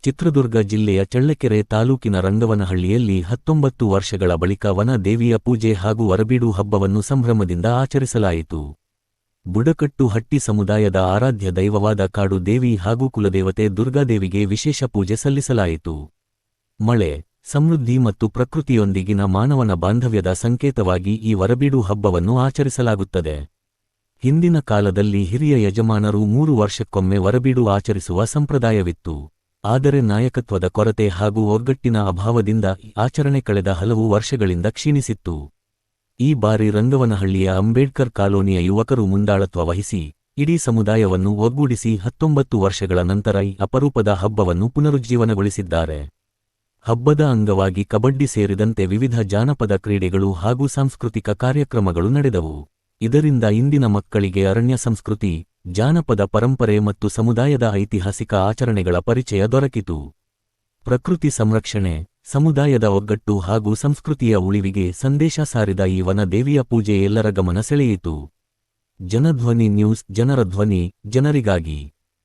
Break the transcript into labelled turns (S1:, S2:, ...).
S1: ಚಿತ್ರದುರ್ಗ ಜಿಲ್ಲೆಯ ಚಳ್ಳಕೆರೆ ತಾಲೂಕಿನ ರಂಗವನಹಳ್ಳಿಯಲ್ಲಿ 19 ವರ್ಷಗಳ ಬಳಿಕ ವನ ದೇವಿಯ ಪೂಜೆ ಹಾಗೂ ವರಬೀಡು ಹಬ್ಬವನ್ನು ಸಂಭ್ರಮದಿಂದ ಆಚರಿಸಲಾಯಿತು. ಬುಡಕಟ್ಟು ಹಟ್ಟಿ ಸಮುದಾಯದ ಆರಾಧ್ಯ ದೈವವಾದ ಕಾಡು ದೇವಿ ಹಾಗೂ ಕುಲದೇವತೆ ದುರ್ಗಾದೇವಿಗೆ ವಿಶೇಷ ಪೂಜೆ ಸಲ್ಲಿಸಲಾಯಿತು. ಮಳೆ, ಸಮೃದ್ಧಿ ಮತ್ತು ಪ್ರಕೃತಿಯೊಂದಿಗಿನ ಮಾನವನ ಬಾಂಧವ್ಯದ ಸಂಕೇತವಾಗಿ ಈ ವರಬೀಡು ಹಬ್ಬವನ್ನು ಆಚರಿಸಲಾಗುತ್ತದೆ. ಹಿಂದಿನ ಕಾಲದಲ್ಲಿ ಹಿರಿಯ ಯಜಮಾನರು 3 ವರ್ಷಕ್ಕೊಮ್ಮೆ ವರಬೀಡು ಆಚರಿಸುವ ಸಂಪ್ರದಾಯವಿತ್ತು. ಆದರೆ ನಾಯಕತ್ವದ ಕೊರತೆ ಹಾಗೂ ಒಗ್ಗಟ್ಟಿನ ಅಭಾವದಿಂದ ಈ ಆಚರಣೆ ಕಳೆದ ಹಲವು ವರ್ಷಗಳಿಂದ ಕ್ಷೀಣಿಸಿತ್ತು. ಈ ಬಾರಿ ರಂಗವನಹಳ್ಳಿಯ ಅಂಬೇಡ್ಕರ್ ಕಾಲೋನಿಯ ಯುವಕರು ಮುಂದಾಳತ್ವ ವಹಿಸಿ ಇಡೀ ಸಮುದಾಯವನ್ನು ಒಗ್ಗೂಡಿಸಿ 19 ವರ್ಷಗಳ ನಂತರ ಈ ಅಪರೂಪದ ಹಬ್ಬವನ್ನು ಪುನರುಜ್ಜೀವನಗೊಳಿಸಿದ್ದಾರೆ. ಹಬ್ಬದ ಅಂಗವಾಗಿ ಕಬಡ್ಡಿ ಸೇರಿದಂತೆ ವಿವಿಧ ಜಾನಪದ ಕ್ರೀಡೆಗಳು ಹಾಗೂ ಸಾಂಸ್ಕೃತಿಕ ಕಾರ್ಯಕ್ರಮಗಳು ನಡೆದವು. ಇದರಿಂದ ಇಂದಿನ ಮಕ್ಕಳಿಗೆ ಅರಣ್ಯ ಸಂಸ್ಕೃತಿ, ಜಾನಪದ ಪರಂಪರೆ ಮತ್ತು ಸಮುದಾಯದ ಐತಿಹಾಸಿಕ ಆಚರಣೆಗಳ ಪರಿಚಯ ದೊರಕಿತು. ಪ್ರಕೃತಿ ಸಂರಕ್ಷಣೆ, ಸಮುದಾಯದ ಒಗ್ಗಟ್ಟು ಹಾಗೂ ಸಂಸ್ಕೃತಿಯ ಉಳಿವಿಗೆ ಸಂದೇಶ ಸಾರಿದ ಈ ವನ ದೇವಿಯ ಪೂಜೆ ಎಲ್ಲರ ಗಮನ ಸೆಳೆಯಿತು. ಜನಧ್ವನಿ ನ್ಯೂಸ್, ಜನರ ಧ್ವನಿ, ಜನರಿಗಾಗಿ.